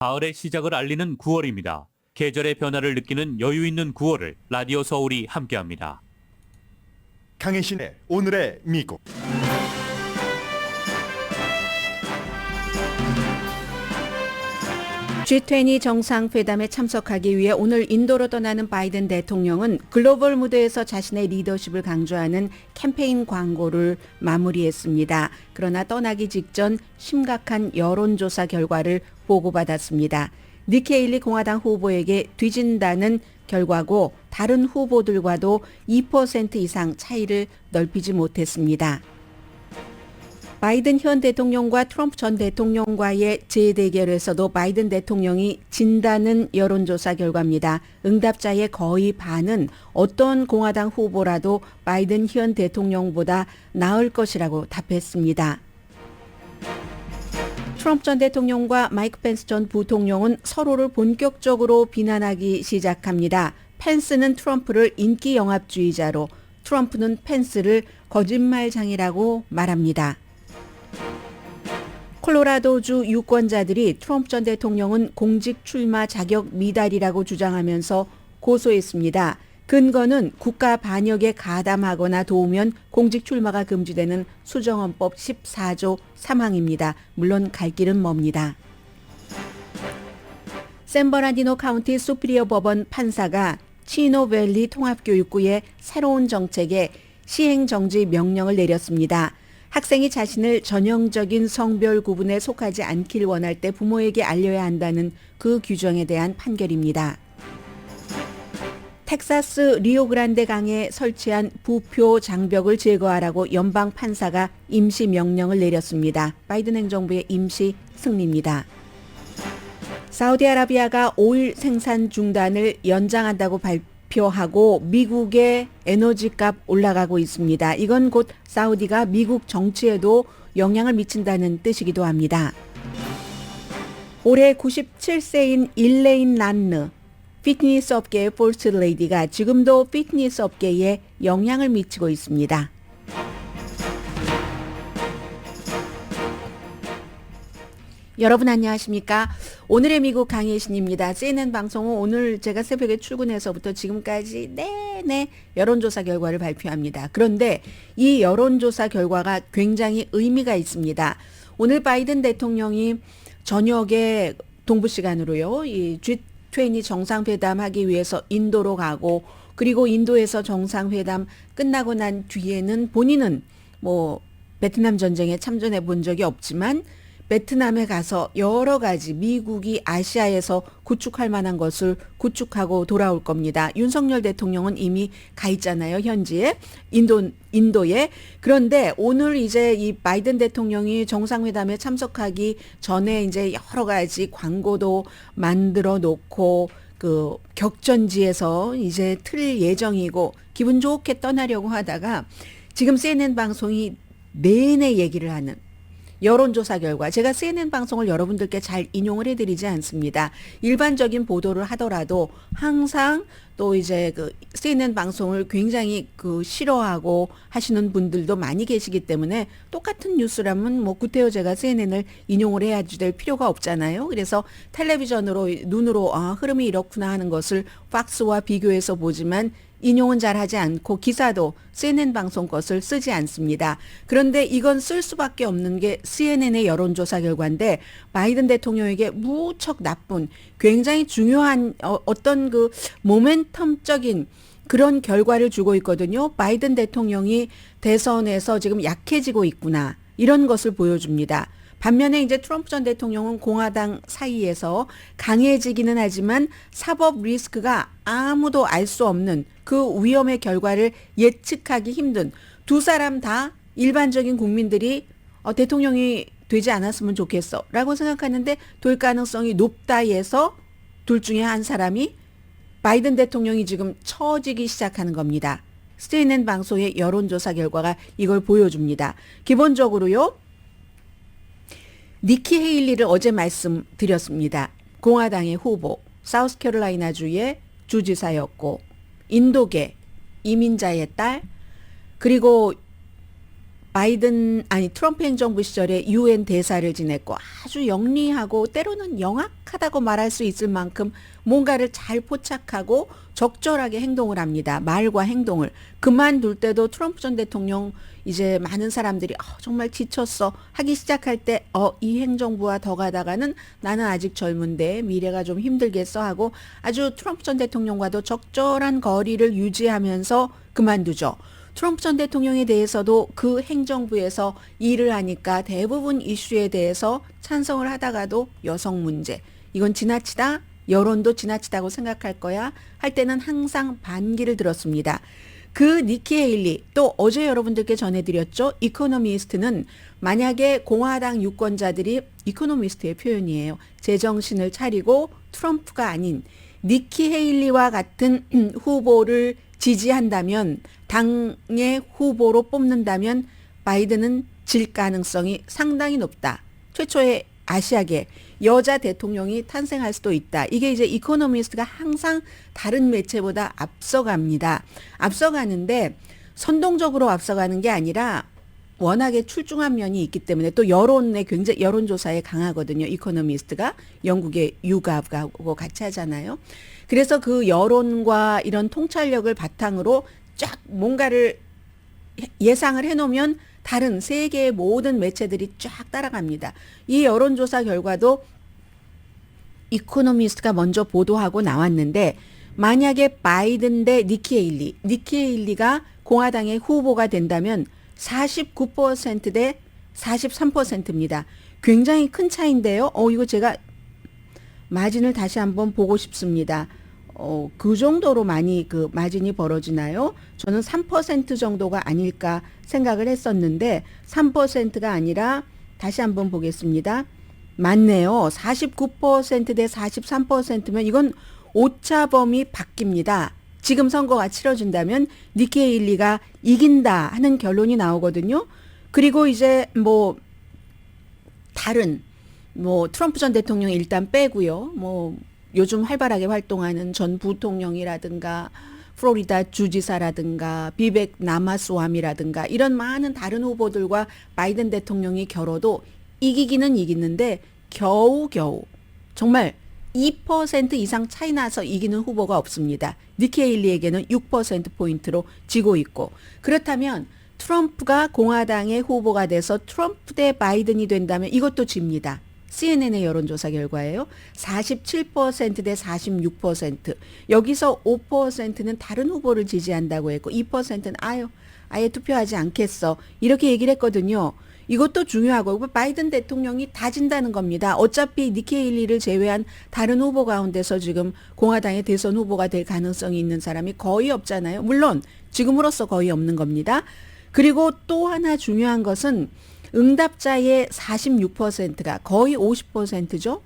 가을의 시작을 알리는 9월입니다. 계절의 변화를 느끼는 여유 있는 9월을 라디오 서울이 함께합니다. 강혜신의 오늘의 미국. G20 정상회담에 참석하기 위해 오늘 인도로 떠나는 바이든 대통령은 글로벌 무대에서 자신의 리더십을 강조하는 캠페인 광고를 마무리했습니다. 그러나 떠나기 직전 심각한 여론조사 결과를 보고받았습니다. 니키 헤일리 공화당 후보에게 뒤진다는 결과고 다른 후보들과도 2% 이상 차이를 넓히지 못했습니다. 바이든 현 대통령과 트럼프 전 대통령과의 재대결에서도 바이든 대통령이 진다는 여론조사 결과입니다. 응답자의 거의 반은 어떤 공화당 후보라도 바이든 현 대통령보다 나을 것이라고 답했습니다. 트럼프 전 대통령과 마이크 펜스 전 부통령은 서로를 본격적으로 비난하기 시작합니다. 펜스는 트럼프를 인기 영합주의자로, 트럼프는 펜스를 거짓말장이라고 말합니다. 콜로라도주 유권자들이 트럼프 전 대통령은 공직 출마 자격 미달이라고 주장하면서 고소했습니다. 근거는 국가 반역에 가담하거나 도우면 공직 출마가 금지되는 수정헌법 14조 3항입니다. 물론 갈 길은 멉니다. 샌버나디노 카운티 수피리어 법원 판사가 치노밸리 통합교육구의 새로운 정책에 시행정지 명령을 내렸습니다. 학생이 자신을 전형적인 성별 구분에 속하지 않길 원할 때 부모에게 알려야 한다는 그 규정에 대한 판결입니다. 텍사스 리오그란데 강에 설치한 부표 장벽을 제거하라고 연방 판사가 임시 명령을 내렸습니다. 바이든 행정부의 임시 승리입니다. 사우디아라비아가 오일 생산 중단을 연장한다고 발표하고 미국의 에너지값 올라가고 있습니다. 이건 곧 사우디가 미국 정치에도 영향을 미친다는 뜻이기도 합니다. 올해 97세인 일레인 란느, 피트니스 업계의 퍼스트 레이디가 지금도 피트니스 업계에 영향을 미치고 있습니다. 여러분 안녕하십니까? 오늘의 미국 강혜신입니다. CNN 방송은 오늘 제가 새벽에 출근해서부터 지금까지 내내 여론조사 결과를 발표합니다. 그런데 이 여론조사 결과가 굉장히 의미가 있습니다. 오늘 바이든 대통령이 저녁에 동부 시간으로요. 이 G20 정상회담 하기 위해서 인도로 가고 그리고 인도에서 정상회담 끝나고 난 뒤에는 본인은 베트남 전쟁에 참전해 본 적이 없지만 베트남에 가서 여러 가지 미국이 아시아에서 구축할 만한 것을 구축하고 돌아올 겁니다. 윤석열 대통령은 이미 가 있잖아요. 현지에 인도에. 그런데 오늘 이제 이 바이든 대통령이 정상회담에 참석하기 전에 이제 여러 가지 광고도 만들어 놓고 그 격전지에서 이제 틀 예정이고 기분 좋게 떠나려고 하다가 지금 CNN 방송이 내내 얘기를 하는 여론조사 결과, 제가 CNN 방송을 여러분들께 잘 인용을 해드리지 않습니다. 일반적인 보도를 하더라도 항상 또 이제 그 CNN 방송을 굉장히 싫어하고 하시는 분들도 많이 계시기 때문에 똑같은 뉴스라면 구태여 제가 CNN을 인용을 해야 될 필요가 없잖아요. 그래서 텔레비전으로 눈으로 흐름이 이렇구나 하는 것을 팍스와 비교해서 보지만 인용은 잘 하지 않고 기사도 CNN 방송 것을 쓰지 않습니다. 그런데 이건 쓸 수밖에 없는 게 CNN의 여론조사 결과인데 바이든 대통령에게 무척 나쁜 굉장히 중요한 어떤 그 모멘텀적인 그런 결과를 주고 있거든요. 바이든 대통령이 대선에서 지금 약해지고 있구나. 이런 것을 보여줍니다. 반면에 이제 트럼프 전 대통령은 공화당 사이에서 강해지기는 하지만 사법 리스크가 아무도 알 수 없는 그 위험의 결과를 예측하기 힘든 두 사람 다 일반적인 국민들이 대통령이 되지 않았으면 좋겠어 라고 생각하는데 될 가능성이 높다해서 둘 중에 한 사람이 바이든 대통령이 지금 처지기 시작하는 겁니다. CNN 방송의 여론조사 결과가 이걸 보여줍니다. 기본적으로요. 니키 헤일리를 어제 말씀드렸습니다. 공화당의 후보, 사우스캐롤라이나주의 주지사였고 인도계 이민자의 딸, 그리고 트럼프 행정부 시절에 UN 대사를 지냈고 아주 영리하고 때로는 영악하다고 말할 수 있을 만큼 뭔가를 잘 포착하고 적절하게 행동을 합니다. 말과 행동을. 그만둘 때도 트럼프 전 대통령 이제 많은 사람들이 정말 지쳤어 하기 시작할 때 이 행정부와 더 가다가는 나는 아직 젊은데 미래가 좀 힘들겠어 하고 아주 트럼프 전 대통령과도 적절한 거리를 유지하면서 그만두죠. 트럼프 전 대통령에 대해서도 그 행정부에서 일을 하니까 대부분 이슈에 대해서 찬성을 하다가도 여성 문제, 이건 지나치다, 여론도 지나치다고 생각할 거야 할 때는 항상 반기를 들었습니다. 그 니키 헤일리, 또 어제 여러분들께 전해드렸죠. 이코노미스트는 만약에 공화당 유권자들이, 이코노미스트의 표현이에요, 제정신을 차리고 트럼프가 아닌 니키 헤일리와 같은 후보를 지지한다면, 당의 후보로 뽑는다면 바이든은 질 가능성이 상당히 높다. 최초의 아시아계 여자 대통령이 탄생할 수도 있다. 이게 이제 이코노미스트가 항상 다른 매체보다 앞서갑니다. 앞서가는데 선동적으로 앞서가는 게 아니라 워낙에 출중한 면이 있기 때문에, 또 여론에 굉장히, 여론조사에 강하거든요. 이코노미스트가 영국의 유갑하고 같이 하잖아요. 그래서 그 여론과 이런 통찰력을 바탕으로 쫙 뭔가를 예상을 해놓으면 다른 세계의 모든 매체들이 쫙 따라갑니다. 이 여론조사 결과도 이코노미스트가 먼저 보도하고 나왔는데, 만약에 바이든 대 니키 헤일리가 공화당의 후보가 된다면 49% 대 43%입니다. 굉장히 큰 차이인데요. 이거 제가 마진을 다시 한번 보고 싶습니다. 그 정도로 많이 그 마진이 벌어지나요? 저는 3% 정도가 아닐까 생각을 했었는데 3%가 아니라, 다시 한번 보겠습니다. 맞네요. 49% 대 43%면 이건 오차범위 바뀝니다. 지금 선거가 치러진다면 니키 헤일리가 이긴다 하는 결론이 나오거든요. 그리고 이제 다른 트럼프 전 대통령 일단 빼고요. 요즘 활발하게 활동하는 전 부통령이라든가 플로리다 주지사라든가 비벡 라마스와미라든가 이런 많은 다른 후보들과 바이든 대통령이 겨뤄도 이기기는 이기는데 겨우겨우 정말 2% 이상 차이 나서 이기는 후보가 없습니다. 니키 헤일리에게는 6%포인트로 지고 있고, 그렇다면 트럼프가 공화당의 후보가 돼서 트럼프 대 바이든이 된다면 이것도 집니다. CNN의 여론조사 결과예요. 47% 대 46%. 여기서 5%는 다른 후보를 지지한다고 했고 2%는 아예 투표하지 않겠어. 이렇게 얘기를 했거든요. 이것도 중요하고 바이든 대통령이 다진다는 겁니다. 어차피 니키 헤일리를 제외한 다른 후보 가운데서 지금 공화당의 대선 후보가 될 가능성이 있는 사람이 거의 없잖아요. 물론 지금으로서 거의 없는 겁니다. 그리고 또 하나 중요한 것은 응답자의 46%가 거의 50%죠.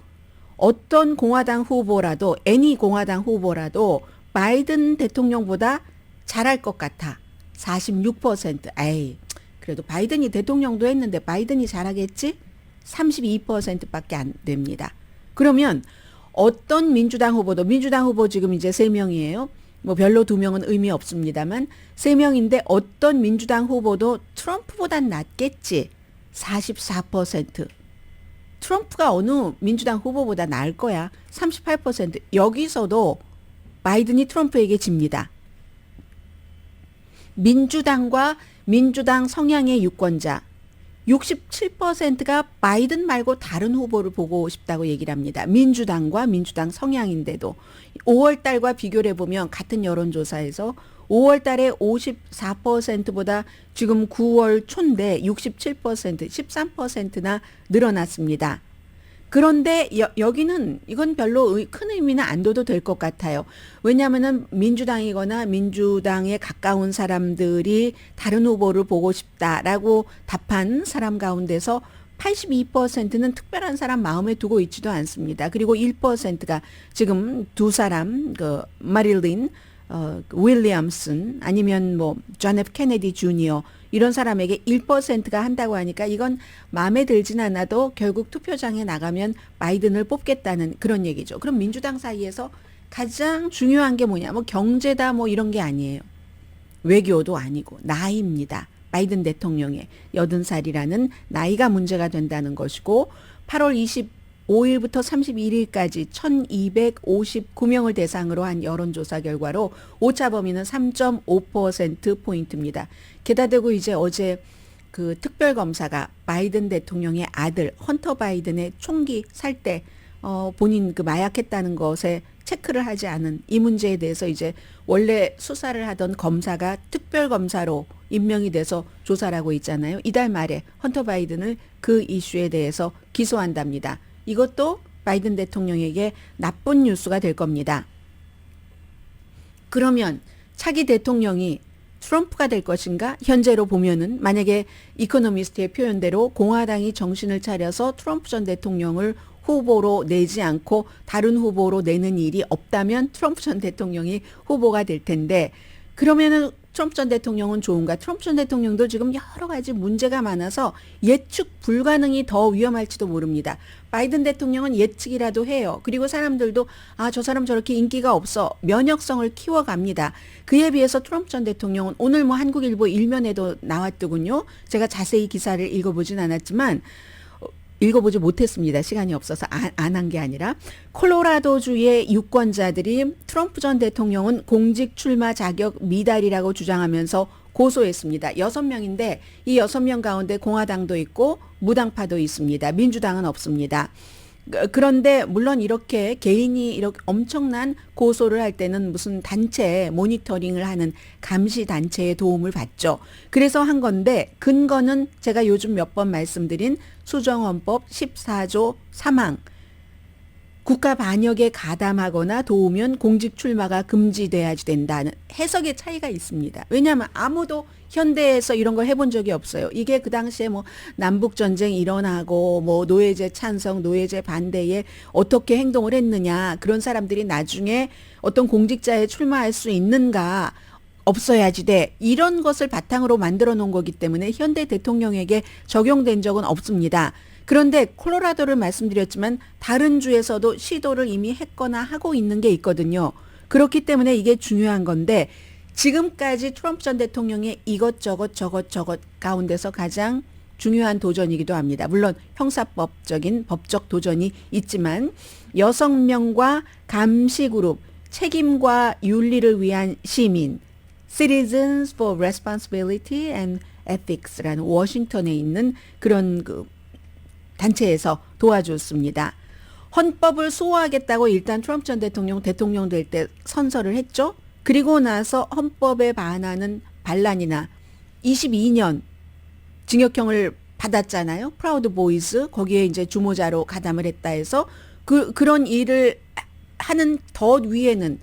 어떤 공화당 후보라도, 애니 공화당 후보라도 바이든 대통령보다 잘할 것 같아. 46%. 그래도 바이든이 대통령도 했는데 바이든이 잘하겠지? 32%밖에 안 됩니다. 그러면 어떤 민주당 후보 지금 이제 3명이에요. 별로 2명은 의미 없습니다만 3명인데 어떤 민주당 후보도 트럼프보단 낫겠지. 44%. 트럼프가 어느 민주당 후보보다 나을 거야. 38%. 여기서도 바이든이 트럼프에게 집니다. 민주당과 민주당 성향의 유권자 67%가 바이든 말고 다른 후보를 보고 싶다고 얘기를 합니다. 민주당과 민주당 성향인데도 5월 달과 비교를 해보면 같은 여론조사에서 5월 달에 54%보다 지금 9월 초인데 67%, 13%나 늘어났습니다. 그런데 여기는 이건 별로 큰 의미는 안 둬도 될 것 같아요. 왜냐하면 민주당이거나 민주당에 가까운 사람들이 다른 후보를 보고 싶다라고 답한 사람 가운데서 82%는 특별한 사람 마음에 두고 있지도 않습니다. 그리고 1%가 지금 두 사람, 마릴린 윌리엄슨 아니면 존 F 케네디 주니어 이런 사람에게 1%가 한다고 하니까 이건 마음에 들진 않아도 결국 투표장에 나가면 바이든을 뽑겠다는 그런 얘기죠. 그럼 민주당 사이에서 가장 중요한 게 뭐냐? 경제다 이런 게 아니에요. 외교도 아니고 나이입니다. 바이든 대통령의 80살이라는 나이가 문제가 된다는 것이고 8월 25일부터 31일까지 1259명을 대상으로 한 여론조사 결과로 오차 범위는 3.5%포인트입니다. 게다 대고 이제 어제 그 특별검사가 바이든 대통령의 아들 헌터 바이든의 총기 살 때 본인 그 마약했다는 것에 체크를 하지 않은 이 문제에 대해서 이제 원래 수사를 하던 검사가 특별검사로 임명이 돼서 조사를 하고 있잖아요. 이달 말에 헌터 바이든을 그 이슈에 대해서 기소한답니다. 이것도 바이든 대통령에게 나쁜 뉴스가 될 겁니다. 그러면 차기 대통령이 트럼프가 될 것인가? 현재로 보면은 만약에 이코노미스트의 표현대로 공화당이 정신을 차려서 트럼프 전 대통령을 후보로 내지 않고 다른 후보로 내는 일이 없다면 트럼프 전 대통령이 후보가 될 텐데 그러면은 트럼프 전 대통령은 좋은가? 트럼프 전 대통령도 지금 여러 가지 문제가 많아서 예측 불가능이 더 위험할지도 모릅니다. 바이든 대통령은 예측이라도 해요. 그리고 사람들도 저 사람 저렇게 인기가 없어 면역성을 키워갑니다. 그에 비해서 트럼프 전 대통령은 오늘 뭐 한국일보 일면에도 나왔더군요. 제가 자세히 기사를 읽어보진 않았지만 읽어보지 못했습니다. 시간이 없어서 안 한 게 아니라 콜로라도주의 유권자들이 트럼프 전 대통령은 공직 출마 자격 미달이라고 주장하면서 고소했습니다. 6명인데 이 6명 가운데 공화당도 있고 무당파도 있습니다. 민주당은 없습니다. 그런데 물론 이렇게 개인이 이렇게 엄청난 고소를 할 때는 무슨 단체 모니터링을 하는 감시 단체의 도움을 받죠. 그래서 한 건데 근거는 제가 요즘 몇 번 말씀드린 수정헌법 14조 3항 국가 반역에 가담하거나 도우면 공직 출마가 금지돼야지 된다는 해석의 차이가 있습니다. 왜냐하면 아무도 현대에서 이런 걸 해본 적이 없어요. 이게 그 당시에 뭐 남북 전쟁 일어나고 뭐 노예제 찬성, 노예제 반대에 어떻게 행동을 했느냐 그런 사람들이 나중에 어떤 공직자에 출마할 수 있는가 없어야지 돼 이런 것을 바탕으로 만들어 놓은 거기 때문에 현대 대통령에게 적용된 적은 없습니다. 그런데 콜로라도를 말씀드렸지만 다른 주에서도 시도를 이미 했거나 하고 있는 게 있거든요. 그렇기 때문에 이게 중요한 건데 지금까지 트럼프 전 대통령의 이것저것 가운데서 가장 중요한 도전이기도 합니다. 물론 형사법적인 법적 도전이 있지만 6명과 감시그룹 책임과 윤리를 위한 시민 Citizens for Responsibility and Ethics라는 워싱턴에 있는 그런 그 단체에서 도와줬습니다. 헌법을 수호하겠다고 일단 트럼프 전 대통령 될 때 선서를 했죠. 그리고 나서 헌법에 반하는 반란이나 22년 징역형을 받았잖아요. 프라우드 보이즈 거기에 이제 주모자로 가담을 했다 해서 그런 일을 하는 더 위에는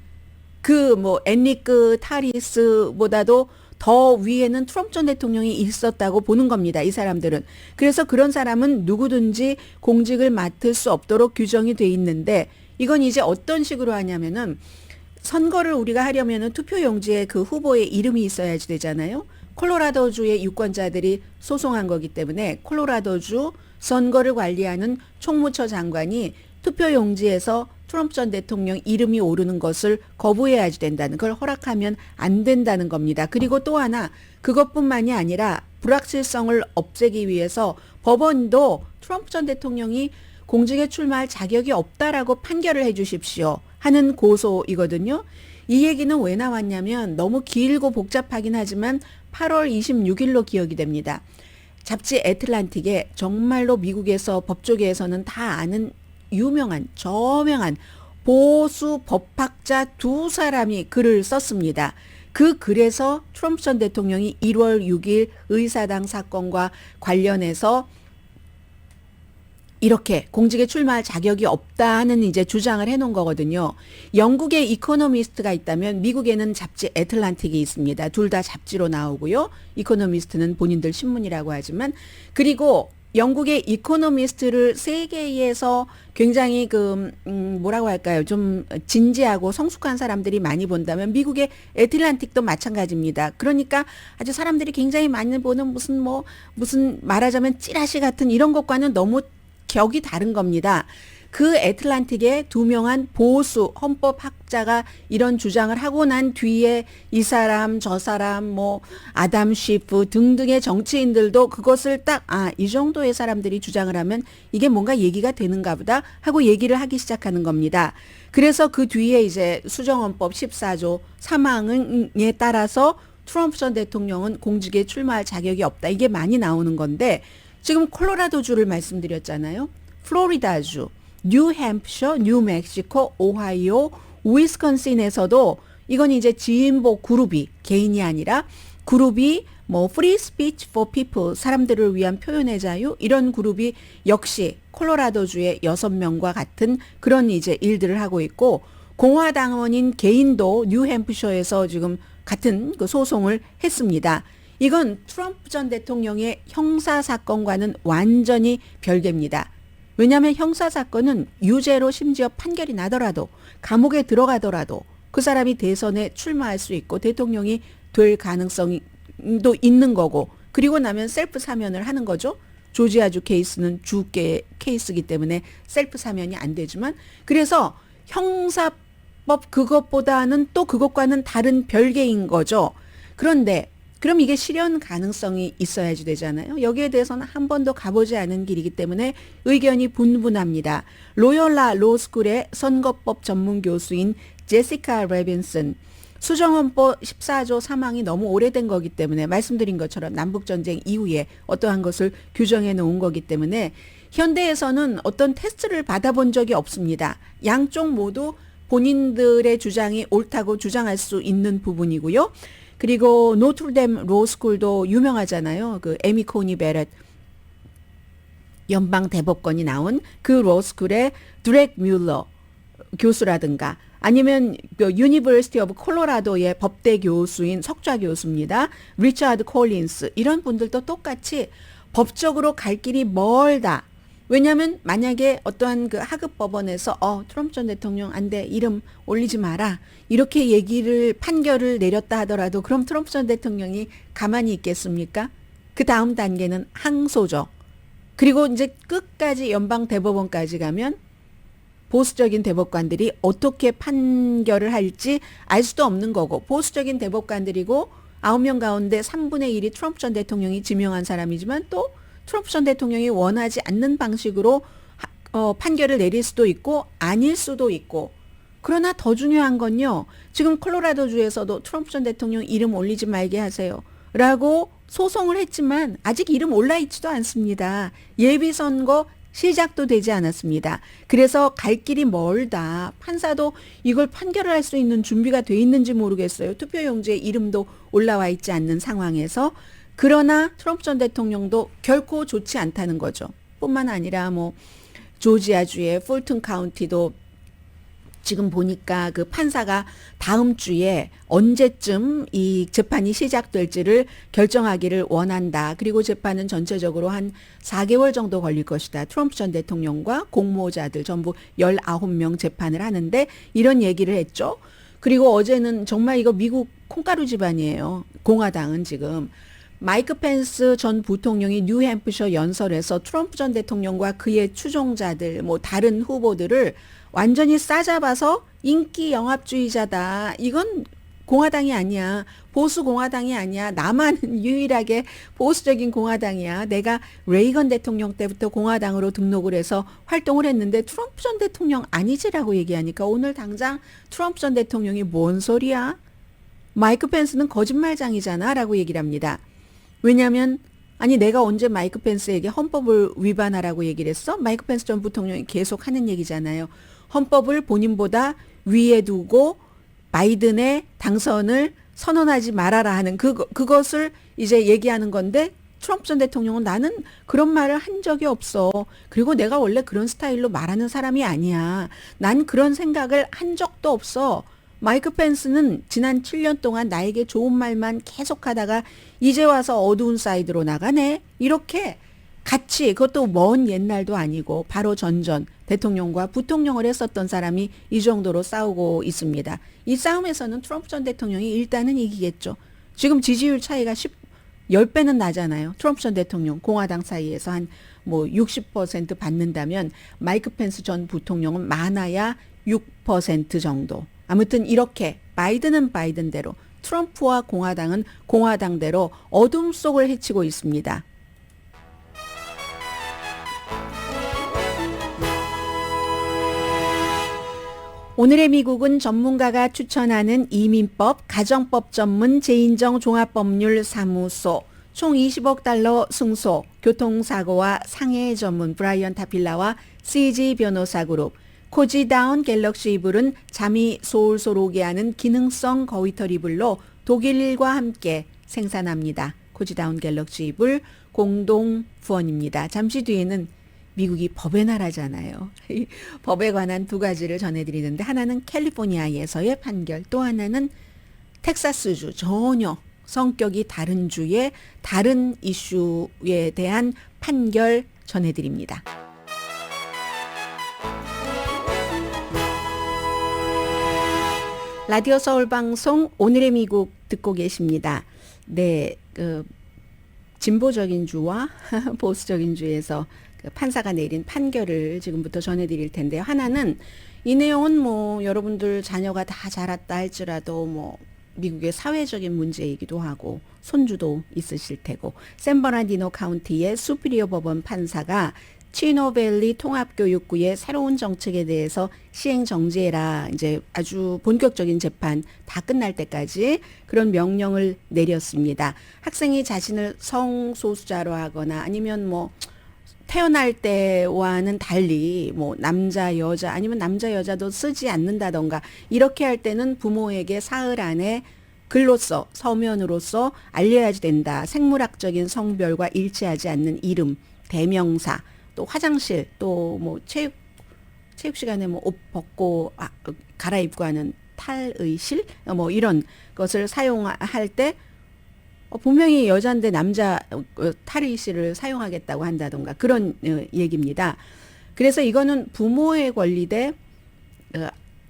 그 뭐 엔리크 타리스보다도 더 위에는 트럼프 전 대통령이 있었다고 보는 겁니다. 이 사람들은. 그래서 그런 사람은 누구든지 공직을 맡을 수 없도록 규정이 돼 있는데 이건 이제 어떤 식으로 하냐면은 선거를 우리가 하려면은 투표용지에 그 후보의 이름이 있어야지 되잖아요. 콜로라도주의 유권자들이 소송한 거기 때문에 콜로라도주 선거를 관리하는 총무처 장관이 투표용지에서 트럼프 전 대통령 이름이 오르는 것을 거부해야지 된다는 걸 허락하면 안 된다는 겁니다. 그리고 또 하나 그것뿐만이 아니라 불확실성을 없애기 위해서 법원도 트럼프 전 대통령이 공직에 출마할 자격이 없다라고 판결을 해 주십시오 하는 고소이거든요. 이 얘기는 왜 나왔냐면 너무 길고 복잡하긴 하지만 8월 26일로 기억이 됩니다. 잡지 애틀란틱에 정말로 미국에서 법조계에서는 다 아는 유명한 저명한 보수 법학자 두 사람이 글을 썼습니다. 그 글에서 트럼프 전 대통령이 1월 6일 의사당 사건과 관련해서 이렇게 공직에 출마할 자격이 없다는 이제 주장을 해놓은 거거든요. 영국의 이코노미스트가 있다면 미국에는 잡지 애틀란틱이 있습니다. 둘 다 잡지로 나오고요. 이코노미스트는 본인들 신문이라고 하지만 그리고 영국의 이코노미스트를 세계에서 굉장히 뭐라고 할까요? 좀 진지하고 성숙한 사람들이 많이 본다면 미국의 애틀란틱도 마찬가지입니다. 그러니까 아주 사람들이 굉장히 많이 보는 무슨 말하자면 찌라시 같은 이런 것과는 너무 격이 다른 겁니다. 그 애틀란틱의 두 명한 보수 헌법학자가 이런 주장을 하고 난 뒤에 이 사람 저 사람 뭐 아담 쉬프 등등의 정치인들도 그것을 딱 이 정도의 사람들이 주장을 하면 이게 뭔가 얘기가 되는가 보다 하고 얘기를 하기 시작하는 겁니다. 그래서 그 뒤에 이제 수정헌법 14조 3항에 따라서 트럼프 전 대통령은 공직에 출마할 자격이 없다. 이게 많이 나오는 건데 지금 콜로라도주를 말씀드렸잖아요. 플로리다주, 뉴햄프셔, 뉴멕시코, 오하이오, 위스콘신에서도 이건 이제 진보 그룹이 개인이 아니라 그룹이 뭐 Free Speech for People 사람들을 위한 표현의 자유 이런 그룹이 역시 콜로라도주의 6명과 같은 그런 이제 일들을 하고 있고 공화당원인 개인도 뉴햄프셔에서 지금 같은 그 소송을 했습니다. 이건 트럼프 전 대통령의 형사 사건과는 완전히 별개입니다. 왜냐하면 형사 사건은 유죄로 심지어 판결이 나더라도 감옥에 들어가더라도 그 사람이 대선에 출마할 수 있고 대통령이 될 가능성도 있는 거고 그리고 나면 셀프 사면을 하는 거죠. 조지아주 케이스는 주계 케이스이기 때문에 셀프 사면이 안 되지만 그래서 형사법 그것보다는 또 그것과는 다른 별개인 거죠. 그런데 그럼 이게 실현 가능성이 있어야지 되잖아요. 여기에 대해서는 한 번도 가보지 않은 길이기 때문에 의견이 분분합니다. 로열라 로스쿨의 선거법 전문 교수인 제시카 레빈슨 수정헌법 14조 3항이 너무 오래된 거기 때문에 말씀드린 것처럼 남북전쟁 이후에 어떠한 것을 규정해 놓은 거기 때문에 현대에서는 어떤 테스트를 받아본 적이 없습니다. 양쪽 모두 본인들의 주장이 옳다고 주장할 수 있는 부분이고요. 그리고 노트르담 로스쿨도 유명하잖아요. 그 에미 코니 베렛 연방 대법관이 나온 그 로스쿨의 드렉 뮬러 교수라든가 아니면 그 유니버시티 오브 콜로라도의 법대 교수인 석좌 교수입니다. 리처드 콜린스 이런 분들도 똑같이 법적으로 갈 길이 멀다. 왜냐하면 만약에 어떠한 그 하급 법원에서 트럼프 전 대통령 안 돼 이름 올리지 마라 이렇게 얘기를 판결을 내렸다 하더라도 그럼 트럼프 전 대통령이 가만히 있겠습니까? 그 다음 단계는 항소죠. 그리고 이제 끝까지 연방 대법원까지 가면 보수적인 대법관들이 어떻게 판결을 할지 알 수도 없는 거고 보수적인 대법관들이고 9명 가운데 3분의 1이 트럼프 전 대통령이 지명한 사람이지만 또 트럼프 전 대통령이 원하지 않는 방식으로 판결을 내릴 수도 있고 아닐 수도 있고 그러나 더 중요한 건요. 지금 콜로라도주에서도 트럼프 전 대통령 이름 올리지 말게 하세요. 라고 소송을 했지만 아직 이름 올라 있지도 않습니다. 예비선거 시작도 되지 않았습니다. 그래서 갈 길이 멀다. 판사도 이걸 판결을 할 수 있는 준비가 돼 있는지 모르겠어요. 투표용지에 이름도 올라와 있지 않는 상황에서 그러나 트럼프 전 대통령도 결코 좋지 않다는 거죠. 뿐만 아니라 뭐 조지아주의 풀튼 카운티도 지금 보니까 그 판사가 다음 주에 언제쯤 이 재판이 시작될지를 결정하기를 원한다. 그리고 재판은 전체적으로 한 4개월 정도 걸릴 것이다. 트럼프 전 대통령과 공모자들 전부 19명 재판을 하는데 이런 얘기를 했죠. 그리고 어제는 정말 이거 미국 콩가루 집안이에요. 공화당은 지금 마이크 펜스 전 부통령이 뉴햄프셔 연설에서 트럼프 전 대통령과 그의 추종자들 뭐 다른 후보들을 완전히 싸잡아서 인기 영합주의자다. 이건 공화당이 아니야. 보수 공화당이 아니야. 나만 유일하게 보수적인 공화당이야. 내가 레이건 대통령 때부터 공화당으로 등록을 해서 활동을 했는데 트럼프 전 대통령 아니지라고 얘기하니까 오늘 당장 트럼프 전 대통령이 뭔 소리야? 마이크 펜스는 거짓말장이잖아 라고 얘기를 합니다. 왜냐하면 아니 내가 언제 마이크 펜스에게 헌법을 위반하라고 얘기를 했어? 마이크 펜스 전 부통령이 계속 하는 얘기잖아요. 헌법을 본인보다 위에 두고 바이든의 당선을 선언하지 말아라 하는 그것을 이제 얘기하는 건데 트럼프 전 대통령은 나는 그런 말을 한 적이 없어. 그리고 내가 원래 그런 스타일로 말하는 사람이 아니야. 난 그런 생각을 한 적도 없어. 마이크 펜스는 지난 7년 동안 나에게 좋은 말만 계속하다가 이제 와서 어두운 사이드로 나가네. 이렇게 같이 그것도 먼 옛날도 아니고 바로 전전 대통령과 부통령을 했었던 사람이 이 정도로 싸우고 있습니다. 이 싸움에서는 트럼프 전 대통령이 일단은 이기겠죠. 지금 지지율 차이가 10배는 나잖아요. 트럼프 전 대통령 공화당 사이에서 한 뭐 60% 받는다면 마이크 펜스 전 부통령은 많아야 6% 정도. 아무튼 이렇게 바이든은 바이든대로 트럼프와 공화당은 공화당대로 어둠 속을 헤치고 있습니다. 오늘의 미국은 전문가가 추천하는 이민법, 가정법 전문 재인정 종합법률사무소, 총 20억 달러 승소, 교통사고와 상해 전문 브라이언 타필라와 CG 변호사 그룹, 코지다운 갤럭시 이불은 잠이 솔솔 오게 하는 기능성 거위털 이불로 독일과 함께 생산합니다. 코지다운 갤럭시 이불 공동 후원입니다. 잠시 뒤에는 미국이 법의 나라잖아요. 법에 관한 두 가지를 전해드리는데 하나는 캘리포니아에서의 판결, 또 하나는 텍사스주 전혀 성격이 다른 주의 다른 이슈에 대한 판결 전해드립니다. 라디오 서울 방송 오늘의 미국 듣고 계십니다. 네, 진보적인 주와 보수적인 주에서 판사가 내린 판결을 지금부터 전해드릴 텐데요. 하나는 이 내용은 뭐 여러분들 자녀가 다 자랐다 할지라도 뭐 미국의 사회적인 문제이기도 하고 손주도 있으실 테고, 샌버나디노 카운티의 수피리어 법원 판사가 치노밸리 통합교육구의 새로운 정책에 대해서 시행 정지해라, 이제 아주 본격적인 재판 다 끝날 때까지 그런 명령을 내렸습니다. 학생이 자신을 성소수자로 하거나 아니면 뭐 태어날 때와는 달리 뭐 남자 여자 아니면 남자 여자도 쓰지 않는다던가 이렇게 할 때는 부모에게 사흘 안에 글로써 서면으로써 알려야지 된다. 생물학적인 성별과 일치하지 않는 이름, 대명사, 또 화장실, 또 뭐 체육 시간에 뭐 옷 벗고 갈아입고 하는 탈의실 뭐 이런 것을 사용할 때 분명히 여자인데 남자 탈의실을 사용하겠다고 한다던가 그런 얘기입니다. 그래서 이거는 부모의 권리 대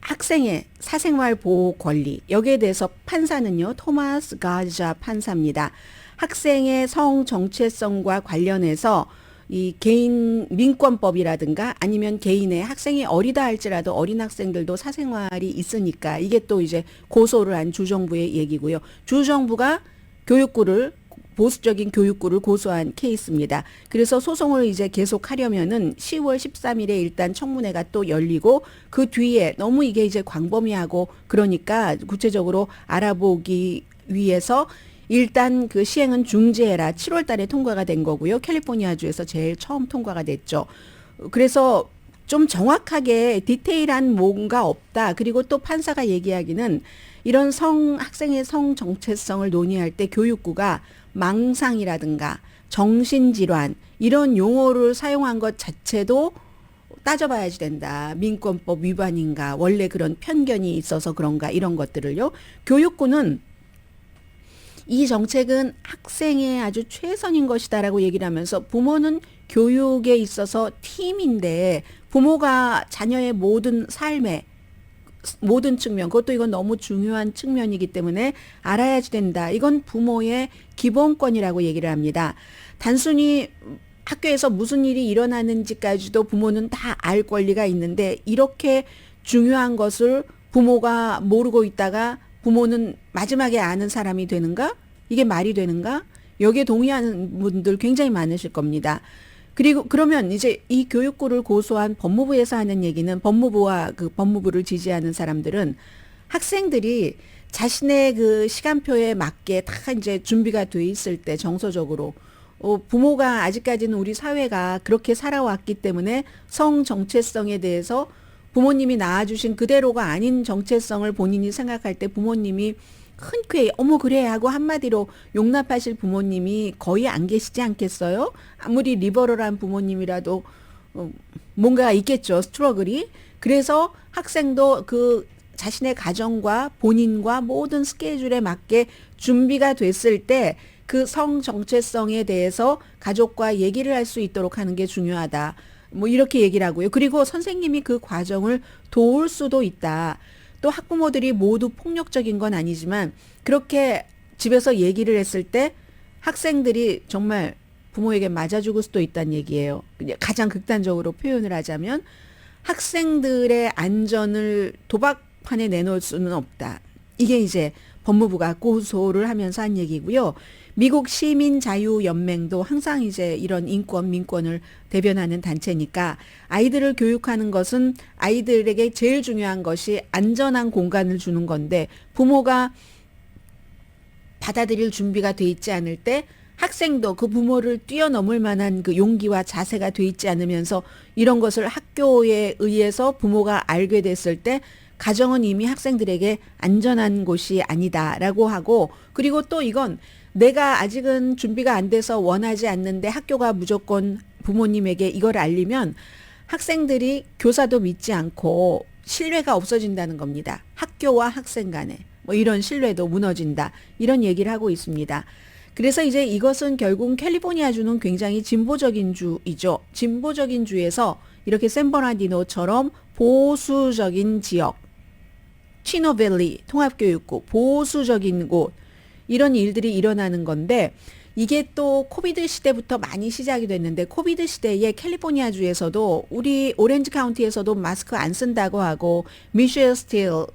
학생의 사생활 보호 권리, 여기에 대해서 판사는요, 토마스 가자 판사입니다. 학생의 성 정체성과 관련해서 이 개인 민권법이라든가 아니면 개인의 학생이 어리다 할지라도 어린 학생들도 사생활이 있으니까 이게 또 이제 고소를 한 주정부의 얘기고요. 주정부가 보수적인 교육구를 고소한 케이스입니다. 그래서 소송을 이제 계속하려면은 10월 13일에 일단 청문회가 또 열리고 그 뒤에 너무 이게 이제 광범위하고 그러니까 구체적으로 알아보기 위해서 일단 그 시행은 중지해라. 7월 달에 통과가 된 거고요. 캘리포니아주에서 제일 처음 통과가 됐죠. 그래서 좀 정확하게 디테일한 뭔가 없다. 그리고 또 판사가 얘기하기는 이런 학생의 성 정체성을 논의할 때 교육부가 망상이라든가 정신질환 이런 용어를 사용한 것 자체도 따져봐야지 된다. 민권법 위반인가, 원래 그런 편견이 있어서 그런가, 이런 것들을요. 교육부는 이 정책은 학생의 아주 최선인 것이다라고 얘기를 하면서 부모는 교육에 있어서 팀인데 부모가 자녀의 모든 삶에 모든 측면, 그것도 이건 너무 중요한 측면이기 때문에 알아야지 된다. 이건 부모의 기본권이라고 얘기를 합니다. 단순히 학교에서 무슨 일이 일어나는지까지도 부모는 다 알 권리가 있는데 이렇게 중요한 것을 부모가 모르고 있다가 부모는 마지막에 아는 사람이 되는가? 이게 말이 되는가? 여기에 동의하는 분들 굉장히 많으실 겁니다. 그리고 그러면 이제 이 교육부를 고소한 법무부에서 하는 얘기는 법무부와 그 법무부를 지지하는 사람들은 학생들이 자신의 그 시간표에 맞게 다 이제 준비가 돼 있을 때 정서적으로 부모가 아직까지는 우리 사회가 그렇게 살아왔기 때문에 성 정체성에 대해서 부모님이 낳아주신 그대로가 아닌 정체성을 본인이 생각할 때 부모님이 흔쾌히 어머 그래 하고 한마디로 용납하실 부모님이 거의 안 계시지 않겠어요? 아무리 리버럴한 부모님이라도 뭔가 있겠죠, 스트러글이. 그래서 학생도 그 자신의 가정과 본인과 모든 스케줄에 맞게 준비가 됐을 때 그 성 정체성에 대해서 가족과 얘기를 할 수 있도록 하는 게 중요하다. 뭐 이렇게 얘기를 하고요. 그리고 선생님이 그 과정을 도울 수도 있다. 또 학부모들이 모두 폭력적인 건 아니지만 그렇게 집에서 얘기를 했을 때 학생들이 정말 부모에게 맞아 죽을 수도 있다는 얘기예요. 가장 극단적으로 표현을 하자면 학생들의 안전을 도박판에 내놓을 수는 없다. 이게 이제 법무부가 고소를 하면서 한 얘기고요. 미국 시민자유연맹도 항상 이제 이런 민권을 대변하는 단체니까 아이들을 교육하는 것은 아이들에게 제일 중요한 것이 안전한 공간을 주는 건데 부모가 받아들일 준비가 돼 있지 않을 때 학생도 그 부모를 뛰어넘을 만한 그 용기와 자세가 돼 있지 않으면서 이런 것을 학교에 의해서 부모가 알게 됐을 때 가정은 이미 학생들에게 안전한 곳이 아니다라고 하고, 그리고 또 이건 내가 아직은 준비가 안 돼서 원하지 않는데 학교가 무조건 부모님에게 이걸 알리면 학생들이 교사도 믿지 않고 신뢰가 없어진다는 겁니다. 학교와 학생 간에 뭐 이런 신뢰도 무너진다, 이런 얘기를 하고 있습니다. 그래서 이제 이것은 결국 캘리포니아주는 굉장히 진보적인 주이죠. 진보적인 주에서 이렇게 샌버나디노처럼 보수적인 지역, 치노밸리 통합교육구, 보수적인 곳, 이런 일들이 일어나는 건데, 이게 또 코비드 시대부터 많이 시작이 됐는데, 코비드 시대에 캘리포니아주에서도 우리 오렌지 카운티에서도 마스크 안 쓴다고 하고, 미셸 스틸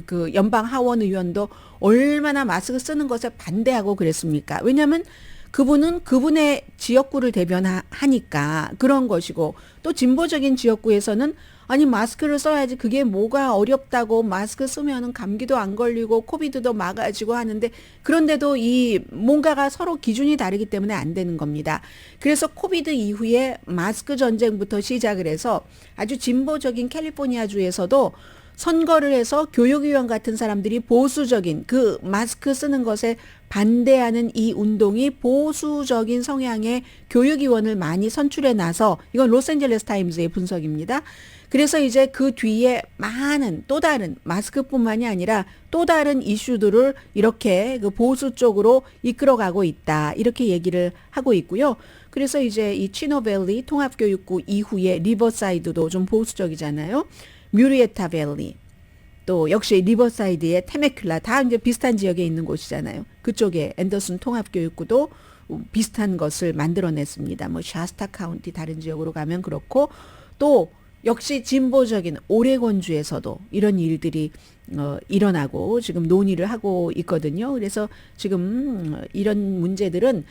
그 연방 하원 의원도 얼마나 마스크 쓰는 것에 반대하고 그랬습니까? 왜냐하면 그분은 그분의 지역구를 대변하니까 그런 것이고, 또 진보적인 지역구에서는 아니 마스크를 써야지, 그게 뭐가 어렵다고, 마스크 쓰면은 감기도 안 걸리고 코비드도 막아지고 하는데, 그런데도 이 뭔가가 서로 기준이 다르기 때문에 안 되는 겁니다. 그래서 코비드 이후에 마스크 전쟁부터 시작을 해서 아주 진보적인 캘리포니아주에서도 선거를 해서 교육위원 같은 사람들이 보수적인 그 마스크 쓰는 것에 반대하는 이 운동이 보수적인 성향의 교육위원을 많이 선출해 놔서, 이건 로스앤젤레스 타임즈의 분석입니다. 그래서 이제 그 뒤에 많은 또 다른 마스크뿐만이 아니라 또 다른 이슈들을 이렇게 그 보수 쪽으로 이끌어가고 있다, 이렇게 얘기를 하고 있고요. 그래서 이제 이 치노밸리 통합교육구 이후에 리버사이드도 좀 보수적이잖아요. 뮤리에타 밸리, 또 역시 리버사이드의 테메큘라, 다 이제 비슷한 지역에 있는 곳이잖아요. 그쪽에 앤더슨 통합교육구도 비슷한 것을 만들어냈습니다. 뭐 샤스타 카운티 다른 지역으로 가면 그렇고, 또 역시 진보적인 오레곤주에서도 이런 일들이 일어나고 지금 논의를 하고 있거든요. 그래서 지금 이런 문제들은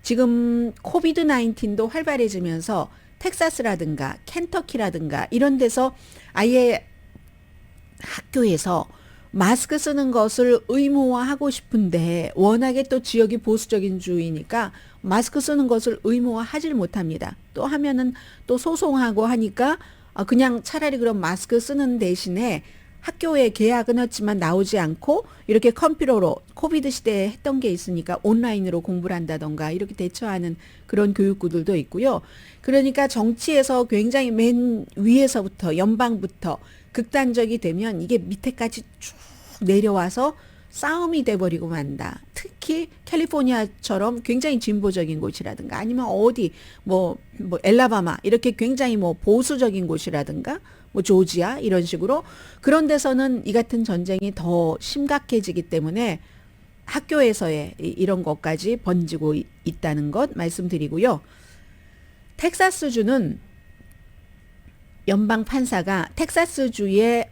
지금 코비드 19도 활발해지면서 텍사스라든가 켄터키라든가 이런 데서 아예 학교에서 마스크 쓰는 것을 의무화하고 싶은데, 워낙에 또 지역이 보수적인 주이니까 마스크 쓰는 것을 의무화하질 못합니다. 또 하면은 또 소송하고 하니까 그냥 차라리 그럼 마스크 쓰는 대신에 학교에 계약은 했지만 나오지 않고 이렇게 컴퓨터로, 코비드 시대에 했던 게 있으니까 온라인으로 공부를 한다던가 이렇게 대처하는 그런 교육구들도 있고요. 그러니까 정치에서 굉장히 맨 위에서부터 연방부터 극단적이 되면 이게 밑에까지 쭉 내려와서 싸움이 돼버리고 만다. 특히 캘리포니아처럼 굉장히 진보적인 곳이라든가 아니면 어디 뭐 엘라바마 이렇게 굉장히 뭐 보수적인 곳이라든가 뭐 조지아 이런 식으로, 그런 데서는 이 같은 전쟁이 더 심각해지기 때문에 학교에서의 이런 것까지 번지고 있다는 것 말씀드리고요. 텍사스주는 연방 판사가 텍사스주의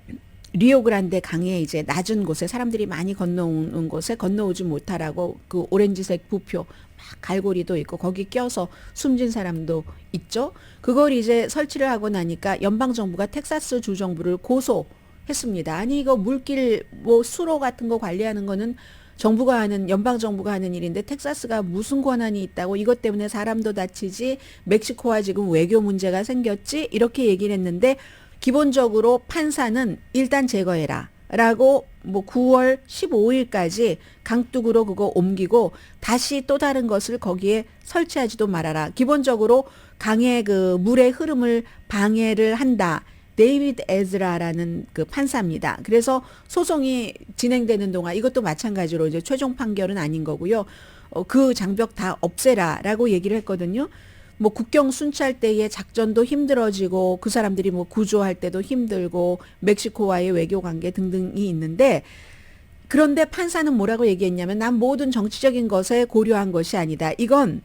리오그란데 강에 이제 낮은 곳에 사람들이 많이 건너오는 곳에 건너오지 못하라고 그 오렌지색 부표 막 갈고리도 있고 거기 껴서 숨진 사람도 있죠. 그걸 이제 설치를 하고 나니까 연방 정부가 텍사스 주 정부를 고소했습니다. 아니 이거 물길 뭐 수로 같은 거 관리하는 거는 정부가 하는, 연방 정부가 하는 일인데 텍사스가 무슨 권한이 있다고, 이것 때문에 사람도 다치지, 멕시코와 지금 외교 문제가 생겼지, 이렇게 얘기를 했는데 기본적으로 판사는 일단 제거해라 라고 뭐 9월 15일까지 강둑으로 그거 옮기고 다시 또 다른 것을 거기에 설치하지도 말아라. 기본적으로 강의 그 물의 흐름을 방해를 한다. 데이비드 에즈라라는 그 판사입니다. 그래서 소송이 진행되는 동안 이것도 마찬가지로 이제 최종 판결은 아닌 거고요. 그 장벽 다 없애라라고 얘기를 했거든요. 뭐 국경 순찰 때의 작전도 힘들어지고 그 사람들이 뭐 구조할 때도 힘들고 멕시코와의 외교 관계 등등이 있는데, 그런데 판사는 뭐라고 얘기했냐면 난 모든 정치적인 것에 고려한 것이 아니다. 이건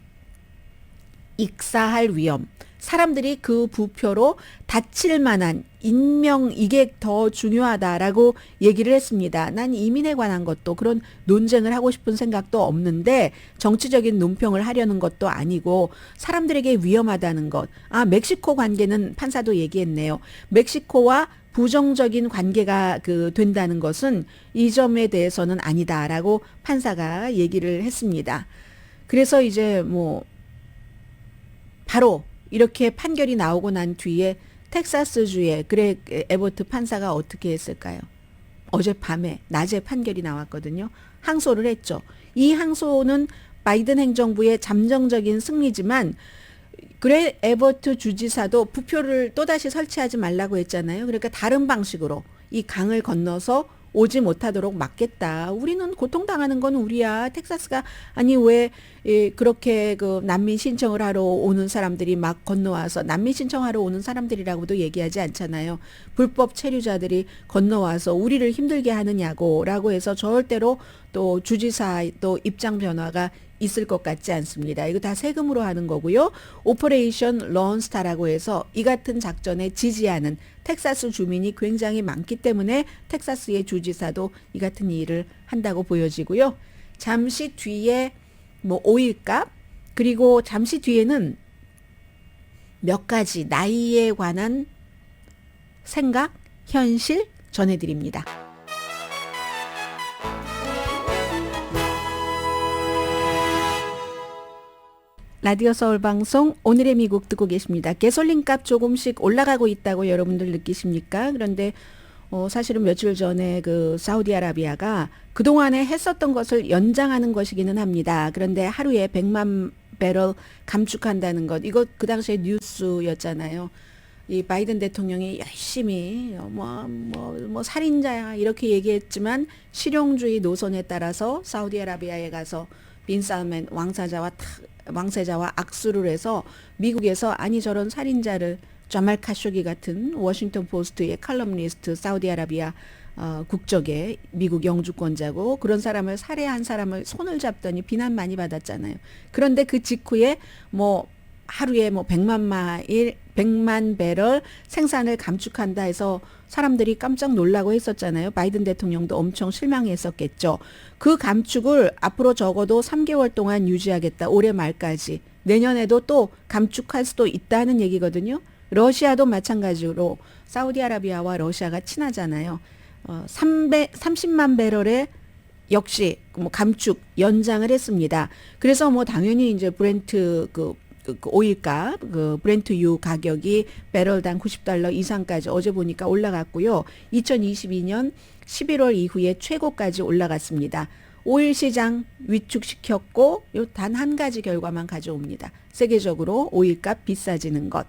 익사할 위험, 사람들이 그 부표로 다칠 만한 인명 이게 더 중요하다라고 얘기를 했습니다. 난 이민에 관한 것도 그런 논쟁을 하고 싶은 생각도 없는데 정치적인 논평을 하려는 것도 아니고 사람들에게 위험하다는 것. 아, 멕시코 관계는 판사도 얘기했네요. 멕시코와 부정적인 관계가 된다는 것은 이 점에 대해서는 아니다라고 판사가 얘기를 했습니다. 그래서 이제 뭐 바로 이렇게 판결이 나오고 난 뒤에 텍사스주의 그렉 에버트 판사가 어떻게 했을까요? 어젯밤에 낮에 판결이 나왔거든요. 항소를 했죠. 이 항소는 바이든 행정부의 잠정적인 승리지만 그렉 에버트 주지사도 부표를 또다시 설치하지 말라고 했잖아요. 그러니까 다른 방식으로 이 강을 건너서 오지 못하도록 막겠다. 우리는 고통당하는 건 우리야. 텍사스가 아니 왜 그렇게 난민 신청을 하러 오는 사람들이 막 건너와서 난민 신청하러 오는 사람들이라고도 얘기하지 않잖아요. 불법 체류자들이 건너와서 우리를 힘들게 하느냐고라고 해서 절대로 또 주지사 또 입장 변화가 있을 것 같지 않습니다. 이거 다 세금으로 하는 거고요. 오퍼레이션 런스타라고 해서 이 같은 작전에 지지하는 텍사스 주민이 굉장히 많기 때문에 텍사스의 주지사도 이 같은 일을 한다고 보여지고요. 잠시 뒤에 뭐 오일값 그리고 잠시 뒤에는 몇 가지 나이에 관한 생각, 현실 전해드립니다. 라디오 서울 방송 오늘의 미국 듣고 계십니다. 가솔린 값 조금씩 올라가고 있다고 여러분들 느끼십니까? 그런데 사실은 며칠 전에 사우디아라비아가 그동안에 했었던 것을 연장하는 것이기는 합니다. 그런데 하루에 100만 배럴 감축한다는 것, 이거 그 당시에 뉴스였잖아요. 이 바이든 대통령이 열심히 뭐 살인자야 이렇게 얘기했지만 실용주의 노선에 따라서 사우디아라비아에 가서 빈 살만 왕세자와 악수를 해서 미국에서 아니 저런 살인자를 자말 카쇼기 같은 워싱턴 포스트의 칼럼니스트 사우디아라비아 국적의 미국 영주권자고 그런 사람을 살해한 사람을 손을 잡더니 비난 많이 받았잖아요. 그런데 그 직후에 뭐 하루에 뭐 100만 배럴 생산을 감축한다 해서 사람들이 깜짝 놀라고 했었잖아요. 바이든 대통령도 엄청 실망했었겠죠. 그 감축을 앞으로 적어도 3개월 동안 유지하겠다. 올해 말까지. 내년에도 또 감축할 수도 있다는 얘기거든요. 러시아도 마찬가지로 사우디아라비아와 러시아가 친하잖아요. 30만 배럴의 역시 뭐 감축 연장을 했습니다. 그래서 뭐 당연히 이제 브렌트 오일값, 브렌트유 가격이 배럴당 $90 이상까지 어제 보니까 올라갔고요. 2022년 11월 이후에 최고까지 올라갔습니다. 오일 시장 위축시켰고 단 한 가지 결과만 가져옵니다. 세계적으로 오일값 비싸지는 것.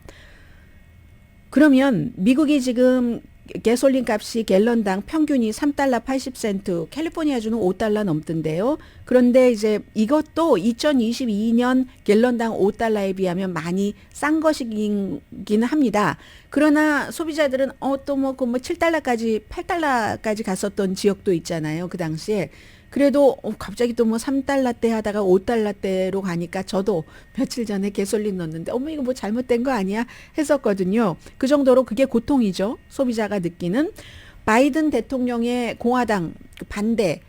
그러면 미국이 지금 가솔린 값이 갤런당 평균이 $3 80센트, 캘리포니아주는 $5 넘던데요. 그런데 이제 이것도 2022년 갤런당 $5에 비하면 많이 싼 것이긴 합니다. 그러나 소비자들은 또 뭐 $7까지 $8까지 갔었던 지역도 있잖아요. 그 당시에. 그래도 갑자기 또 뭐 $3대 하다가 $5대로 가니까 저도 며칠 전에 가솔린 넣었는데 어머 이거 뭐 잘못된 거 아니야 했었거든요. 그 정도로 그게 고통이죠. 소비자가 느끼는. 바이든 대통령의 공화당 반대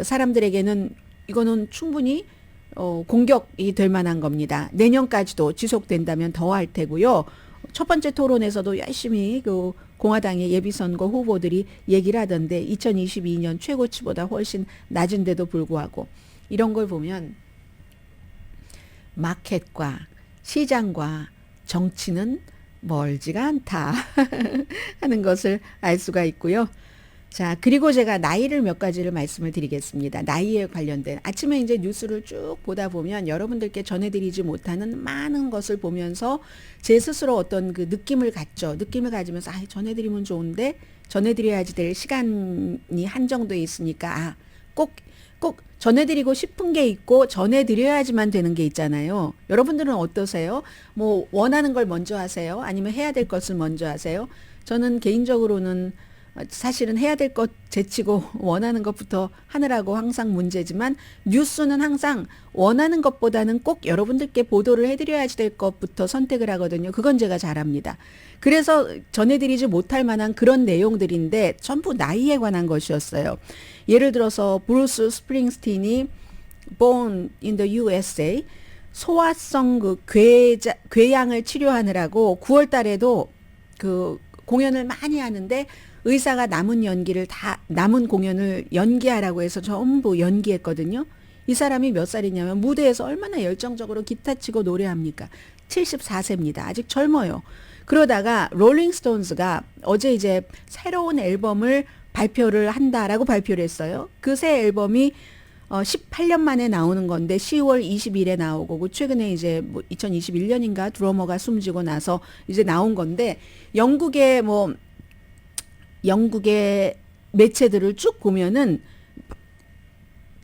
사람들에게는 이거는 충분히 공격이 될 만한 겁니다. 내년까지도 지속된다면 더 할 테고요. 첫 번째 토론에서도 열심히 공화당의 예비선거 후보들이 얘기를 하던데 2022년 최고치보다 훨씬 낮은데도 불구하고 이런 걸 보면 마켓과 시장과 정치는 멀지가 않다 하는 것을 알 수가 있고요. 자, 그리고 제가 나이를 몇 가지를 말씀을 드리겠습니다. 나이에 관련된 아침에 이제 뉴스를 쭉 보다 보면 여러분들께 전해드리지 못하는 많은 것을 보면서 제 스스로 어떤 느낌을 갖죠. 느낌을 가지면서 전해드리면 좋은데 전해드려야지 될 시간이 한정돼 있으니까 꼭 전해드리고 싶은 게 있고 전해드려야지만 되는 게 있잖아요. 여러분들은 어떠세요? 뭐 원하는 걸 먼저 하세요? 아니면 해야 될 것을 먼저 하세요? 저는 개인적으로는 사실은 해야 될 것 제치고 원하는 것부터 하느라고 항상 문제지만 뉴스는 항상 원하는 것보다는 꼭 여러분들께 보도를 해드려야지 될 것부터 선택을 하거든요. 그건 제가 잘합니다. 그래서 전해드리지 못할 만한 그런 내용들인데 전부 나이에 관한 것이었어요. 예를 들어서 브루스 스프링스틴이 Born in the USA 소아성 그 궤양을 치료하느라고 9월 달에도 그 공연을 많이 하는데 의사가 남은 공연을 연기하라고 해서 전부 연기했거든요. 이 사람이 몇 살이냐면 무대에서 얼마나 열정적으로 기타 치고 노래합니까? 74세입니다. 아직 젊어요. 그러다가 롤링스톤스가 어제 이제 새로운 앨범을 발표를 한다라고 발표를 했어요. 그 새 앨범이 18년 만에 나오는 건데 10월 20일에 나오고 최근에 이제 뭐 2021년인가 드러머가 숨지고 나서 이제 나온 건데 영국의 매체들을 쭉 보면은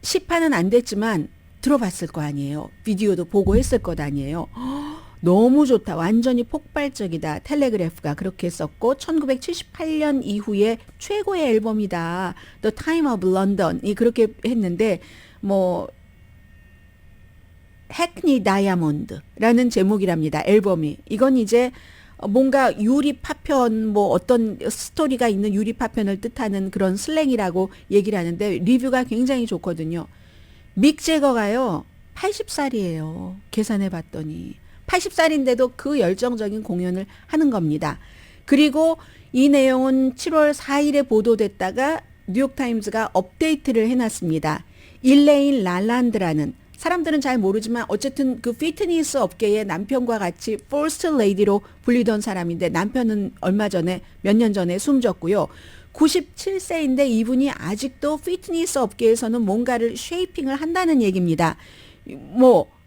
시판은 안 됐지만 들어봤을 거 아니에요. 비디오도 보고 했을 것 아니에요. 너무 좋다. 완전히 폭발적이다. 텔레그래프가 그렇게 썼고 1978년 이후에 최고의 앨범이다. The Time of London이 그렇게 했는데 해크니 다이아몬드라는 제목이랍니다. 앨범이. 이건 이제 뭔가 유리 파편 어떤 스토리가 있는 유리 파편을 뜻하는 그런 슬랭이라고 얘기를 하는데 리뷰가 굉장히 좋거든요. 믹 제거가요 80살이에요. 계산해 봤더니 80살인데도 그 열정적인 공연을 하는 겁니다. 그리고 이 내용은 7월 4일에 보도됐다가 뉴욕타임즈가 업데이트를 해놨습니다. 일레인 랄란드라는 사람들은 잘 모르지만 어쨌든 그 피트니스 업계의 남편과 같이 퍼스트 레이디로 불리던 사람인데 남편은 몇 년 전에 숨졌고요. 97세인데 이분이 아직도 피트니스 업계에서는 뭔가를 쉐이핑을 한다는 얘기입니다.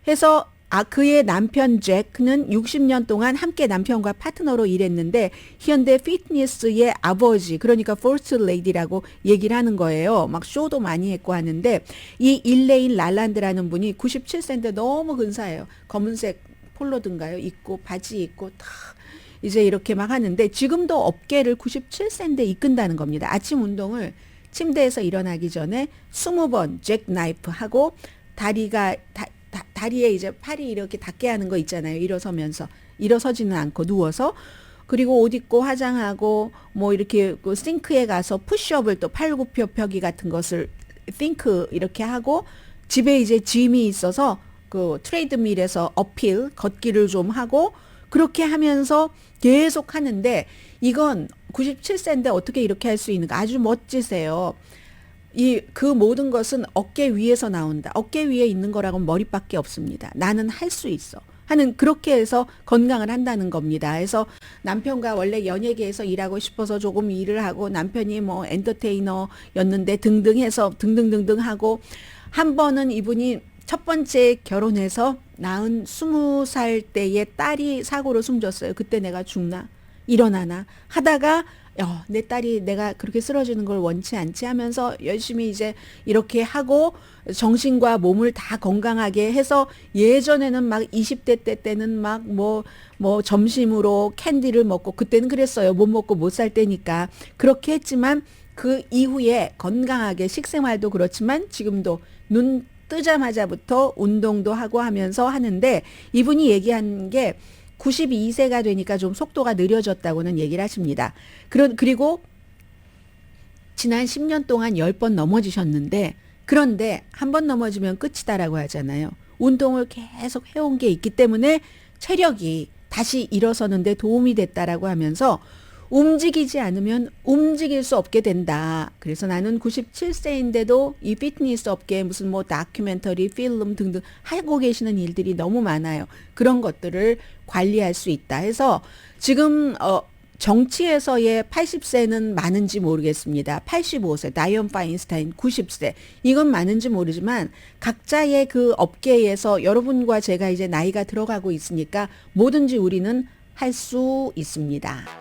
해서 그의 남편 잭는 60년 동안 함께 남편과 파트너로 일했는데 현대 피트니스의 아버지 그러니까 퍼스트 레이디라고 얘기를 하는 거예요. 막 쇼도 많이 했고 하는데 이 일레인 랄란드라는 분이 97세인데 너무 근사해요. 검은색 폴로든가요? 입고 바지 입고 다 이제 이렇게 막 하는데 지금도 업계를 97세인데 이끈다는 겁니다. 아침 운동을 침대에서 일어나기 전에 20번 잭 나이프 하고 다리에 이제 팔이 이렇게 닿게 하는 거 있잖아요. 일어서지는 않고 누워서 그리고 옷 입고 화장하고 이렇게 그 싱크에 가서 푸시업을 또 팔굽혀펴기 같은 것을 싱크 이렇게 하고 집에 이제 짐이 있어서 그 트레이드밀에서 어필 걷기를 좀 하고 그렇게 하면서 계속 하는데 이건 97세인데 어떻게 이렇게 할 수 있는가 아주 멋지세요. 그 모든 것은 어깨 위에서 나온다. 어깨 위에 있는 거라고는 머리밖에 없습니다. 나는 할 수 있어. 하는 그렇게 해서 건강을 한다는 겁니다. 그래서 남편과 원래 연예계에서 일하고 싶어서 조금 일을 하고 남편이 엔터테이너였는데 등등 해서 등등등등 하고 한 번은 이분이 첫 번째 결혼해서 낳은 20살 때의 딸이 사고로 숨졌어요. 그때 내가 죽나? 일어나나? 하다가 내 딸이 내가 그렇게 쓰러지는 걸 원치 않지 하면서 열심히 이제 이렇게 하고 정신과 몸을 다 건강하게 해서 예전에는 막 20대 때는 막 점심으로 캔디를 먹고 그때는 그랬어요. 못 먹고 못 살 때니까. 그렇게 했지만 그 이후에 건강하게 식생활도 그렇지만 지금도 눈 뜨자마자부터 운동도 하고 하면서 하는데 이분이 얘기한 게 92세가 되니까 좀 속도가 느려졌다고는 얘기를 하십니다. 그리고 지난 10년 동안 10번 넘어지셨는데 그런데 한 번 넘어지면 끝이다라고 하잖아요. 운동을 계속 해온 게 있기 때문에 체력이 다시 일어서는데 도움이 됐다라고 하면서 움직이지 않으면 움직일 수 없게 된다. 그래서 나는 97세인데도 이 피트니스 업계에 무슨 다큐멘터리, 필름 등등 하고 계시는 일들이 너무 많아요. 그런 것들을 관리할 수 있다 해서 지금 정치에서의 80세는 많은지 모르겠습니다. 85세, 다이언 파인스타인 90세. 이건 많은지 모르지만 각자의 그 업계에서 여러분과 제가 이제 나이가 들어가고 있으니까 뭐든지 우리는 할 수 있습니다.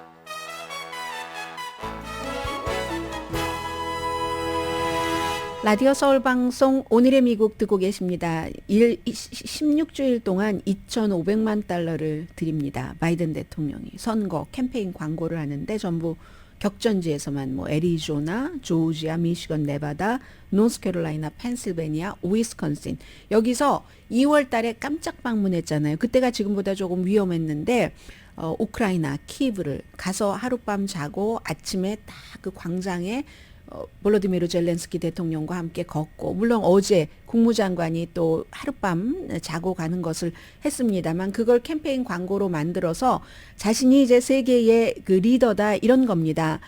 라디오 서울 방송 오늘의 미국 듣고 계십니다. 16주일 동안 2,500만 달러를 드립니다. 바이든 대통령이 선거 캠페인 광고를 하는데 전부 격전지에서만 뭐 애리조나, 조지아, 미시건, 네바다, 노스캐롤라이나, 펜실베니아, 위스콘신 여기서 2월 달에 깜짝 방문했잖아요. 그때가 지금보다 조금 위험했는데 우크라이나 키이브를 가서 하룻밤 자고 아침에 딱 그 광장에 볼로디미르 젤렌스키 대통령과 함께 걷고 물론 어제 국무장관이 또 하룻밤 자고 가는 것을 했습니다만 그걸 캠페인 광고로 만들어서 자신이 이제 세계의 그 리더다 이런 겁니다.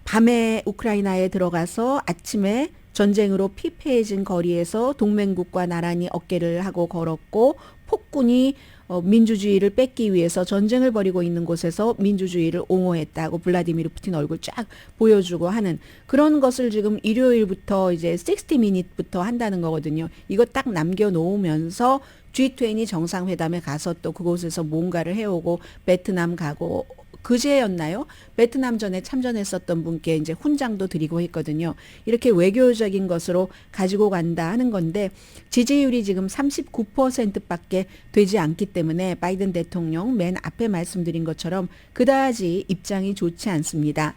밤에 우크라이나에 들어가서 아침에 전쟁으로 피폐해진 거리에서 동맹국과 나란히 어깨를 하고 걸었고 폭군이 민주주의를 뺏기 위해서 전쟁을 벌이고 있는 곳에서 민주주의를 옹호했다고 블라디미르 푸틴 얼굴 쫙 보여주고 하는 그런 것을 지금 일요일부터 이제 60미닛부터 한다는 거거든요. 이거 딱 남겨놓으면서 G20 정상회담에 가서 또 그곳에서 뭔가를 해오고 베트남 가고 그제였나요? 베트남전에 참전했었던 분께 이제 훈장도 드리고 했거든요. 이렇게 외교적인 것으로 가지고 간다 하는 건데 지지율이 지금 39%밖에 되지 않기 때문에 바이든 대통령 맨 앞에 말씀드린 것처럼 그다지 입장이 좋지 않습니다.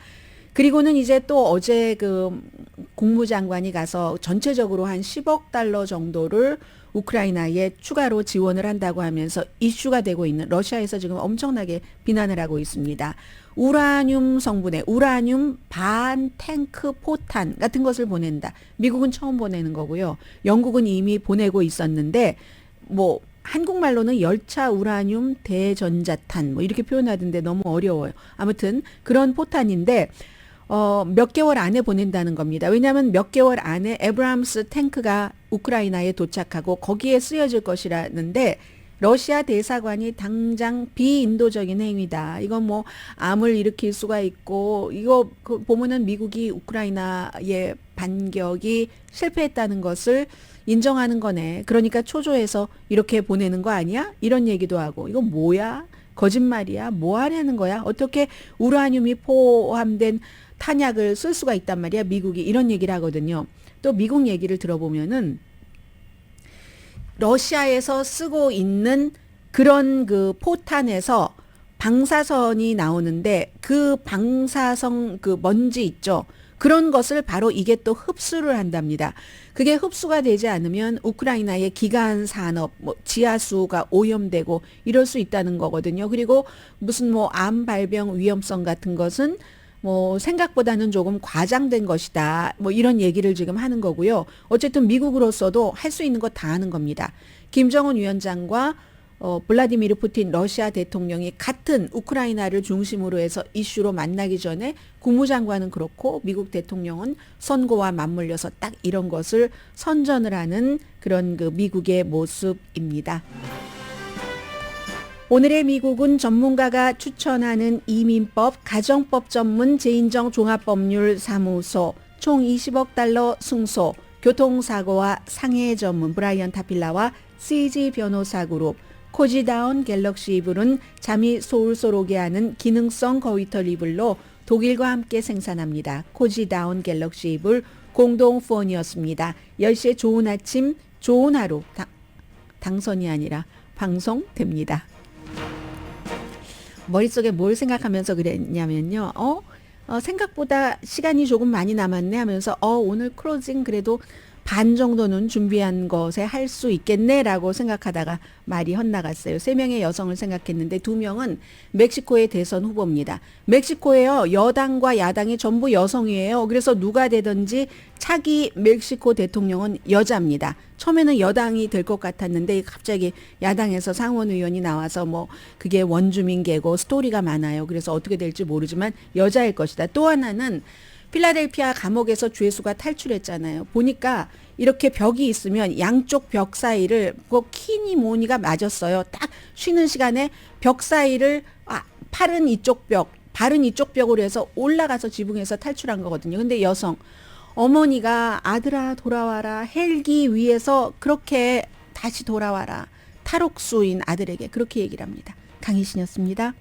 그리고는 이제 또 어제 그 국무장관이 가서 전체적으로 한 10억 달러 정도를 우크라이나에 추가로 지원을 한다고 하면서 이슈가 되고 있는 러시아에서 지금 엄청나게 비난을 하고 있습니다. 우라늄 성분의 우라늄 반탱크 포탄 같은 것을 보낸다. 미국은 처음 보내는 거고요. 영국은 이미 보내고 있었는데 뭐 한국말로는 열차 우라늄 대전자탄 뭐 이렇게 표현하던데 너무 어려워요. 아무튼 그런 포탄인데 몇 개월 안에 보낸다는 겁니다. 왜냐하면 몇 개월 안에 에브람스 탱크가 우크라이나에 도착하고 거기에 쓰여질 것이라는데 러시아 대사관이 당장 비인도적인 행위다. 이건 뭐 암을 일으킬 수가 있고 이거 보면은 미국이 우크라이나의 반격이 실패했다는 것을 인정하는 거네. 그러니까 초조해서 이렇게 보내는 거 아니야? 이런 얘기도 하고 이거 뭐야? 거짓말이야? 뭐 하려는 거야? 어떻게 우라늄이 포함된 탄약을 쓸 수가 있단 말이야. 미국이 이런 얘기를 하거든요. 또 미국 얘기를 들어보면은 러시아에서 쓰고 있는 그런 그 포탄에서 방사선이 나오는데 그 방사성 그 먼지 있죠. 그런 것을 바로 이게 또 흡수를 한답니다. 그게 흡수가 되지 않으면 우크라이나의 기간 산업, 뭐 지하수가 오염되고 이럴 수 있다는 거거든요. 그리고 무슨 뭐 암 발병 위험성 같은 것은 뭐 생각보다는 조금 과장된 것이다. 뭐 이런 얘기를 지금 하는 거고요. 어쨌든 미국으로서도 할 수 있는 거 다 하는 겁니다. 김정은 위원장과 블라디미르 푸틴 러시아 대통령이 같은 우크라이나를 중심으로 해서 이슈로 만나기 전에 국무장관은 그렇고 미국 대통령은 선거와 맞물려서 딱 이런 것을 선전을 하는 그런 그 미국의 모습입니다. 오늘의 미국은 전문가가 추천하는 이민법, 가정법 전문 재인정 종합법률 사무소, 총 20억 달러 승소, 교통사고와 상해 전문 브라이언 타필라와 CG 변호사 그룹, 코지다운 갤럭시 이불은 잠이 솔솔 오게 하는 기능성 거위털 이불로 독일과 함께 생산합니다. 코지다운 갤럭시 이불 공동 후원이었습니다. 10시에 좋은 아침, 좋은 하루, 당선이 아니라 방송됩니다. 머릿속에 뭘 생각하면서 그랬냐면요. 생각보다 시간이 조금 많이 남았네 하면서 오늘 클로징 그래도 반 정도는 준비한 것에 할 수 있겠네라고 생각하다가 말이 헛나갔어요. 3명의 여성을 생각했는데 2명은 멕시코의 대선 후보입니다. 멕시코에요. 여당과 야당이 전부 여성이에요. 그래서 누가 되든지 차기 멕시코 대통령은 여자입니다. 처음에는 여당이 될 것 같았는데 갑자기 야당에서 상원 의원이 나와서 뭐 그게 원주민계고 스토리가 많아요. 그래서 어떻게 될지 모르지만 여자일 것이다. 또 하나는 필라델피아 감옥에서 죄수가 탈출했잖아요. 보니까 이렇게 벽이 있으면 양쪽 벽 사이를 키니 모니가 맞았어요. 딱 쉬는 시간에 벽 사이를 팔은 이쪽 벽, 발은 이쪽 벽으로 해서 올라가서 지붕에서 탈출한 거거든요. 근데 여성 어머니가 아들아 돌아와라 헬기 위에서 그렇게 다시 돌아와라 탈옥수인 아들에게 그렇게 얘기를 합니다. 강희신이었습니다.